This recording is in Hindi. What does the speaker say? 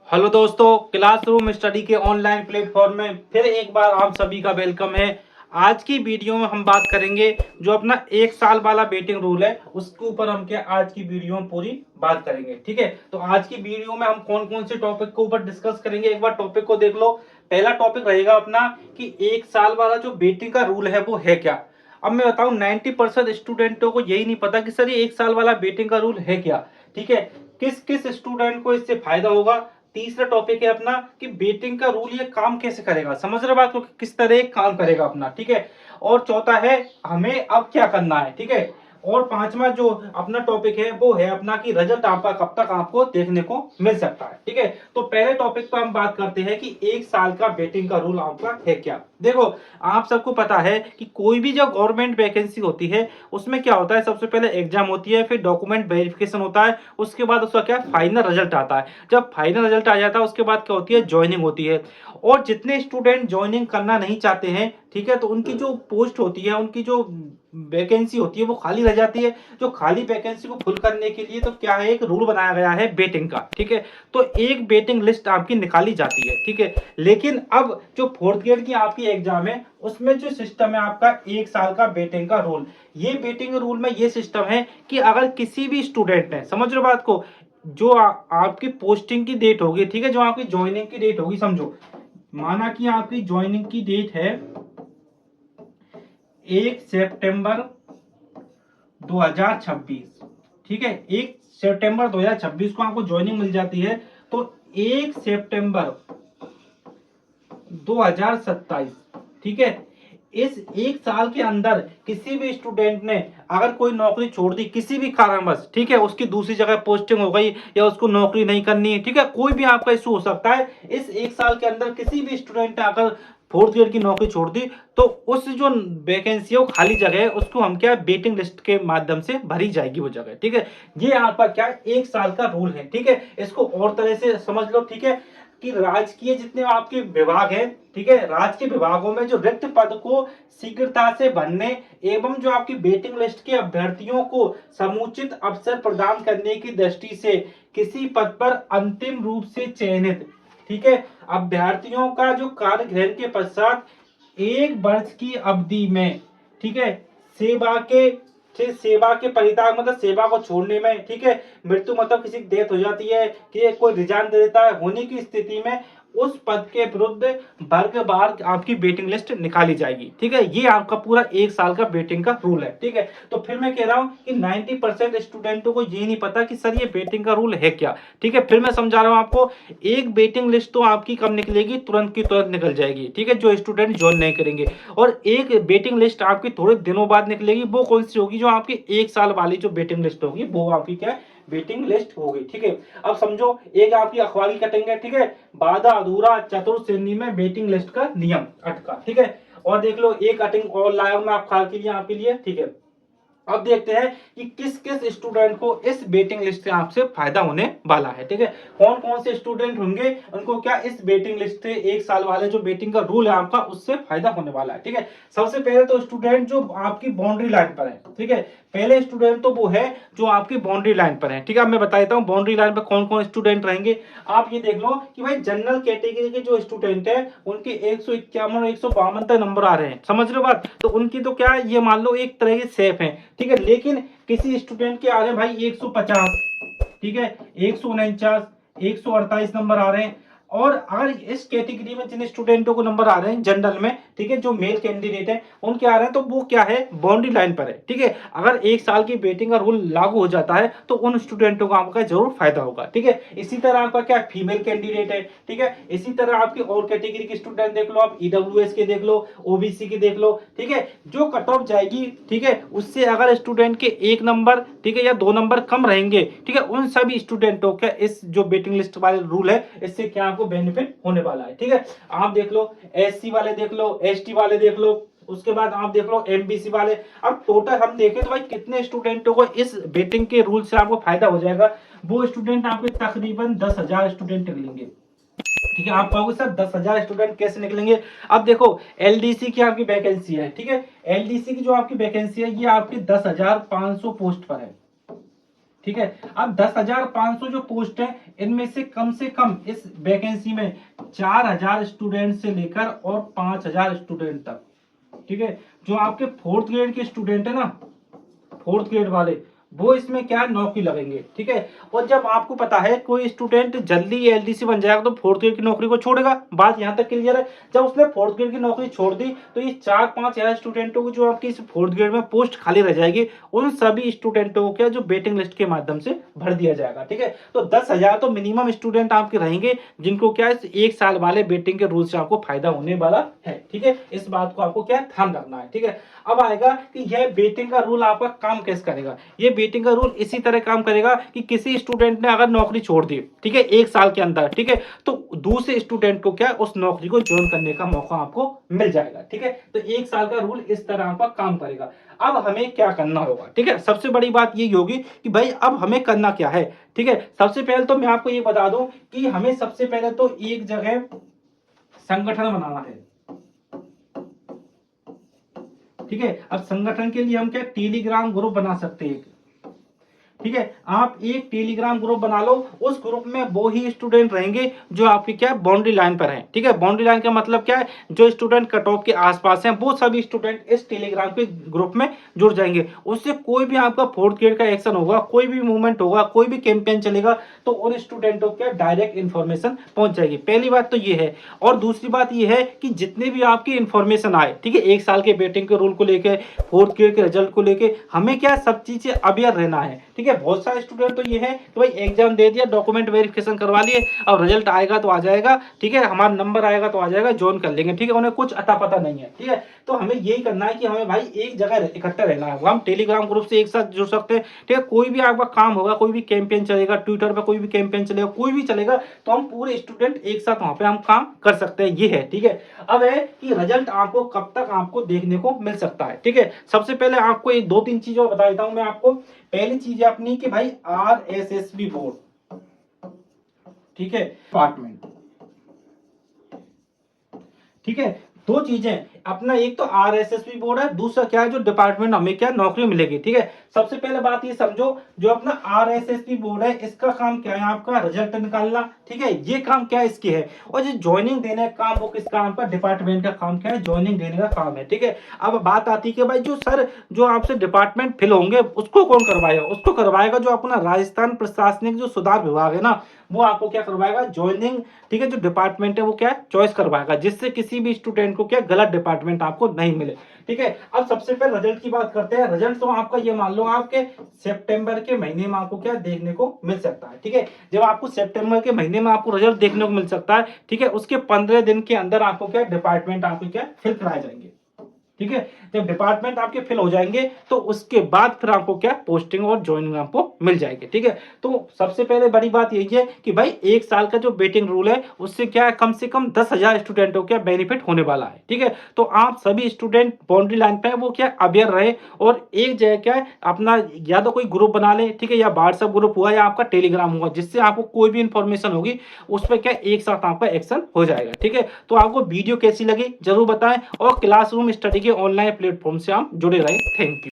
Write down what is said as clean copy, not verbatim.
हेलो दोस्तों, क्लासरूम स्टडी के ऑनलाइन प्लेटफॉर्म में फिर एक बार आप सभी का वेलकम है। आज की वीडियो में हम बात करेंगे जो अपना 1 साल वाला वेटिंग रूल है उसके ऊपर हम क्या आज की वीडियो में पूरी बात करेंगे। ठीक है, तो आज की वीडियो में हम कौन कौन से टॉपिक के ऊपर डिस्कस करेंगे, एक बार टॉपिक को देख लो। पहला टॉपिक रहेगा अपना कि 1 साल वाला जो वेटिंग का रूल है वो है क्या। अब मैं बताऊं 90% स्टूडेंटों को यही नहीं पता कि सर ये 1 साल वाला वेटिंग का रूल है क्या। ठीक है, किस किस स्टूडेंट को इससे फायदा होगा। तीसरा टॉपिक है अपना कि बेटिंग का रूल ये काम कैसे करेगा, समझ रहे बात को, किस तरह काम करेगा अपना। ठीक है, और चौथा है हमें अब क्या करना है। ठीक है, और पांचवा जो अपना टॉपिक है वो है अपना कि रिजल्ट आपका कब तक आपको देखने को मिल सकता है। ठीक है, तो पहले टॉपिक पर हम बात करते हैं कि 1 साल का बेटिंग का रूल आपका है क्या। देखो, आप सबको पता है कि कोई भी जो गवर्नमेंट वैकेंसी होती है उसमें क्या होता है, सबसे पहले एग्जाम होती है, फिर डॉक्यूमेंट वेरिफिकेशन होता है, उसके बाद उसका क्या फाइनल रिजल्ट आता है। जब फाइनल रिजल्ट आ जाता है उसके बाद क्या होती है, ज्वाइनिंग होती है। और जितने स्टूडेंट ज्वाइनिंग करना नहीं चाहते हैं, ठीक है, तो उनकी जो पोस्ट होती है, उनकी जो वैकेंसी होती है वो खाली रह जाती है। जो खाली वैकेंसी को फुल करने के लिए तो क्या है, एक रूल बनाया गया है वेटिंग का। ठीक है, तो एक वेटिंग लिस्ट आपकी निकाली जाती है। ठीक है, लेकिन अब जो फोर्थ ग्रेड की आपकी एग्जाम है उसमें जो सिस्टम है आपका 1 साल का वेटिंग का रूल। ये वेटिंग रूल में ये सिस्टम है कि अगर किसी भी स्टूडेंट ने, समझ रहे हो बात को, जो आपकी पोस्टिंग की डेट होगी, ठीक है, जो आपकी ज्वाइनिंग की डेट होगी, समझो माना कि आपकी ज्वाइनिंग की डेट है 1 सितंबर 2026। ठीक है, 1 सितंबर 2026 को आपको ज्वाइनिंग मिल जाती है, तो 1 सितंबर 2027, ठीक है, इस 1 साल के अंदर किसी भी स्टूडेंट ने अगर कोई नौकरी छोड़ दी किसी भी कारणवश, ठीक है, उसकी दूसरी जगह पोस्टिंग हो गई या उसको नौकरी नहीं करनी है, ठीक है, कोई भी आपका इशू हो सकता है, इस 1 साल के अंदर किसी भी स्टूडेंट ने अगर फोर्थ ईयर की नौकरी छोड़ दी तो उस जो वैकेंसी है वो खाली जगह है उसको हम क्या वेटिंग लिस्ट के माध्यम से भरी जाएगी वो जगह। ठीक है, ये आपका क्या 1 साल का रूल है। ठीक है, इसको और तरह से समझ लो। ठीक है, कि राजकीय जितने आपके विभाग हैं, ठीक है, राजकीय विभागों में जो रिक्त पद को शीघ्रता से भरने एवं जो आपकी वेटिंग लिस्ट के अभ्यर्थियों को समुचित अवसर प्रदान करने की दृष्टि से किसी पद पर अंतिम रूप से चयनित, ठीक है, अभ्यर्थियों का जो कार्य ग्रहण के पश्चात 1 वर्ष की अवधि में, ठीक है, सेवा के सेवा के परित्याग मतलब सेवा को छोड़ने में, ठीक है, मृत्यु मतलब किसी की डेथ हो जाती है कि कोई रिजाइन दे देता है, होने की स्थिति में उस पद के विरुद्ध वर्ग बार आपकी वेटिंग लिस्ट निकाली जाएगी। ठीक है, ये आपका पूरा 1 साल का वेटिंग का रूल है। ठीक है, तो फिर मैं कह रहा हूं कि 90% स्टूडेंटों को ये नहीं पता कि सर ये वेटिंग का रूल है क्या। ठीक है, फिर मैं समझा रहा हूं आपको। एक वेटिंग लिस्ट तो आपकी कब निकलेगी, तुरंत की तुरंत निकल जाएगी। ठीक है, जो स्टूडेंट ज्वाइन नहीं करेंगे, और एक वेटिंग लिस्ट आपकी थोड़े दिनों बाद निकलेगी। वो कौन सी होगी, जो आपकी 1 साल वाली जो वेटिंग लिस्ट होगी वो आपकी क्या है, वेटिंग लिस्ट होगी। ठीक है, अब समझो एक आपकी अखबार की कटिंग है, ठीक है, बाधा अधूरा चतुर्थ श्रेणी में वेटिंग लिस्ट का नियम अटका। ठीक है, और देख लो एक कटिंग और लाया मैं अखबार के लिए आपके लिए। ठीक है, अब देखते हैं कि किस किस स्टूडेंट को इस वेटिंग लिस्ट से आपसे फायदा होने वाला है। ठीक है, कौन कौन से स्टूडेंट होंगे उनको क्या इस वेटिंग लिस्ट से 1 साल वाले जो वेटिंग का रूल है आपका उससे फायदा होने वाला है। ठीक है, सबसे पहले तो स्टूडेंट जो आपकी बाउंड्री लाइन पर है, ठीक है, पहले स्टूडेंट तो वो है जो आपकी बाउंड्री लाइन पर है। ठीक है, अब मैं बता देता हूँ बाउंड्री लाइन पर कौन कौन स्टूडेंट रहेंगे। आप ये देख लो कि भाई जनरल कैटेगरी के जो स्टूडेंट है उनके 151 और 152 तक नंबर आ रहे हैं, समझ रहे हो बात, तो उनकी तो क्या है, ये मान लो एक तरह के सेफ है। ठीक है, लेकिन किसी स्टूडेंट के आ रहे हैं भाई 150, ठीक है, 149, 148 नंबर आ रहे हैं। और अगर इस कैटेगरी में जिन स्टूडेंटों को नंबर आ रहे हैं जनरल में, ठीक है, जो मेल कैंडिडेट है उनके आ रहे हैं, तो वो क्या है, बाउंड्री लाइन पर है। ठीक है, अगर 1 साल की वेटिंग का रूल लागू हो जाता है तो उन स्टूडेंटों को आपका जरूर फायदा होगा। ठीक है, इसी तरह आपका क्या फीमेल कैंडिडेट है, ठीक है, इसी तरह आपकी और कैटेगरी के स्टूडेंट देख लो, आप ईडब्ल्यूएस के देख लो, ओबीसी के देख लो। ठीक है, जो कट ऑफ जाएगी, ठीक है, उससे अगर स्टूडेंट के 1 नंबर, ठीक है, या 2 नंबर कम रहेंगे, ठीक है, उन सभी स्टूडेंटों का इस जो वेटिंग लिस्ट वाले रूल है इससे क्या आपको बेनिफिट होने वाला है। ठीक है, आप देख लो एससी वाले देख लो, एसटी वाले देख लो, उसके बाद आप देख लो एमबीसी वाले। अब टोटल हम देखें तो भाई कितने स्टूडेंटों को इस वेटिंग के रूल से आपको फायदा हो जाएगा, वो स्टूडेंट आपके तकरीबन 10,000 स्टूडेंट निकलेंगे। ठीक है, आप कहोगे सर 10,000 स्टूडेंट कैसे निकलेंगे। अब देखो एलडीसी की आपकी वैकेंसी है, ठीक है, एलडीसी की जो आपकी वैकेंसी है ये आपकी 10,500 पोस्ट पर है। ठीक है। अब 10,500 जो पोस्ट है, इनमें से कम इस वैकेंसी में 4,000 स्टूडेंट से लेकर और 5,000 स्टूडेंट तक, ठीक है, जो आपके 4th ग्रेड के स्टूडेंट है ना, 4th ग्रेड वाले, वो इसमें क्या नौकरी लगेंगे, ठीक है। और जब आपको पता है कोई स्टूडेंट जल्दी एलडीसी बन जाएगा तो 4th ग्रेड की नौकरी को छोड़ेगा, बात यहाँ तक क्लियर है। जब उसने 4th ग्रेड की नौकरी छोड़ दी तो ये 4-5 हजार स्टूडेंटों को जो आपकी इस 4th ग्रेड में पोस्ट खाली रह जाएगी, उन सभी स्टूडेंटों को क्या जो वेटिंग लिस्ट के माध्यम से भर दिया जाएगा, ठीक है। तो 10,000 तो मिनिमम स्टूडेंट आपके रहेंगे जिनको क्या इस 1 साल वाले वेटिंग के रूल से आपको फायदा होने वाला है, ठीक है। इस बात को आपको क्या ध्यान रखना है, ठीक है। अब आएगा कि यह वेटिंग का रूल आपका काम कैसे करेगा। ये वेटिंग का रूल इसी तरह काम करेगा कि किसी स्टूडेंट ने अगर नौकरी छोड़ दी, ठीक है, 1 साल के अंदर, ठीक है, तो दूसरे स्टूडेंट को क्या उस नौकरी को ज्वाइन करने का मौका आपको मिल जाएगा, ठीक है। तो 1 साल का रूल इस तरह आपका काम करेगा। अब हमें क्या करना होगा, ठीक है, सबसे बड़ी बात ये होगी कि भाई अब हमें करना क्या है, ठीक है। सबसे पहले तो मैं आपको ये बता दूं कि हमें सबसे पहले तो एक जगह संगठन बनाना है, ठीक है। अब संगठन के लिए हम क्या टेलीग्राम ग्रुप बना सकते हैं, ठीक है। आप एक टेलीग्राम ग्रुप बना लो, उस ग्रुप में वो ही स्टूडेंट रहेंगे जो आपकी क्या बाउंड्री लाइन पर हैं, ठीक है। बाउंड्री लाइन का मतलब क्या है, जो स्टूडेंट कट ऑफ के आसपास हैं वो सभी स्टूडेंट इस टेलीग्राम के ग्रुप में जुड़ जाएंगे। उससे कोई भी आपका 4th ग्रेड का एक्शन होगा, कोई भी मूवमेंट होगा, कोई भी कैंपेन चलेगा तो उन स्टूडेंटों को डायरेक्ट इन्फॉर्मेशन पहुंच जाएगी। पहली बात तो ये है। और दूसरी बात ये है कि जितने भी आपकी इन्फॉर्मेशन आए, ठीक है, 1 साल के वेटिंग के रूल को लेकर, 4th ग्रेड के रिजल्ट को लेकर, हमें क्या सब चीजें अवेयर रहना है, ठीक है। बहुत सारे स्टूडेंट तो ये है कि भाई एग्जाम दे दिया, डॉक्यूमेंट वेरिफिकेशन करवा लिए, अब रिजल्ट आएगा तो आ जाएगा, ठीक है, हमारा नंबर आएगा तो आ जाएगा, ज्वाइन कर लेंगे, ठीक है, उन्हें कुछ अता पता नहीं है, ठीक है। तो हमें यही करना है कि हमें भाई एक जगह इकट्ठा रहना है। हम टेलीग्राम ग्रुप से एक साथ जुड़ सकते हैं, ठीक है। कोई भी आपका काम होगा, कोई भी कैंपेन चलेगा, ट्विटर पर कोई भी कैंपेन चलेगा, कोई भी चलेगा, तो हम पूरे स्टूडेंट एक साथ वहां पे हम काम कर सकते हैं, ये है, ठीक है। अब है कि रिजल्ट आपको कब तक आपको देखने को मिल सकता है, ठीक है। सबसे पहले आपको ये 2-3 चीजें बता देता हूं मैं आपको। पहली चीज है अपनी कि भाई RSSB बोर्ड, ठीक है, डिपार्टमेंट, ठीक है। 2 चीजें अपना, एक तो RSSB बोर्ड है, दूसरा क्या है जो डिपार्टमेंट हमें क्या नौकरी मिलेगी, ठीक है। सबसे पहले बात ये समझो, जो अपना RSSB बोर्ड है इसका काम क्या है, आपका रिजल्ट निकालना, ठीक है, ये काम क्या है इसकी है। और जो ज्वाइनिंग देने का काम वो किस काम का, डिपार्टमेंट का काम क्या है, ज्वाइनिंग देने का काम है, ठीक है। अब बात आती है कि भाई जो सर जो आपसे डिपार्टमेंट फिल होंगे उसको कौन करवाएगा, उसको करवाएगा जो अपना राजस्थान प्रशासनिक जो सुधार विभाग है ना, वो आपको क्या करवाएगा, ज्वाइनिंग, ठीक है, जो डिपार्टमेंट है वो क्या चॉइस करवाएगा, जिससे किसी भी स्टूडेंट को क्या गलत डिपार्टमेंट आपको नहीं मिले, ठीक है। अब सबसे पहले रिजल्ट की बात करते हैं। रिजल्ट तो आपका ये मान लो आपके सितंबर के महीने में आपको क्या देखने को मिल सकता है, ठीक है। जब आपको सितंबर के महीने में आपको रिजल्ट देखने को मिल सकता है, ठीक है, उसके 15 दिन के अंदर आपको क्या डिपार्टमेंट आपको क्या फिल कराए जाएंगे, ठीक है। जब डिपार्टमेंट आपके फिल हो जाएंगे तो उसके बाद फिर आपको क्या पोस्टिंग और ज्वाइनिंग आपको मिल जाएगी, ठीक है। तो सबसे पहले बड़ी बात यही है कि भाई 1 साल का जो वेटिंग रूल है उससे क्या है कम से कम 10,000 स्टूडेंटों को क्या बेनिफिट होने वाला है, ठीक है। तो आप सभी स्टूडेंट बाउंड्री लाइन पे वो क्या अवेयर रहे और एक जगह क्या है अपना या तो कोई ग्रुप बना ले, ठीक है, या व्हाट्सएप ग्रुप हुआ या आपका टेलीग्राम हुआ, जिससे आपको कोई भी इंफॉर्मेशन होगी उस पर क्या एक साथ आपका एक्शन हो जाएगा, ठीक है। तो आपको वीडियो कैसी लगी जरूर बताएं और क्लासरूम स्टडी के ऑनलाइन प्लेटफॉर्म से आप जुड़े रहें। Thank you.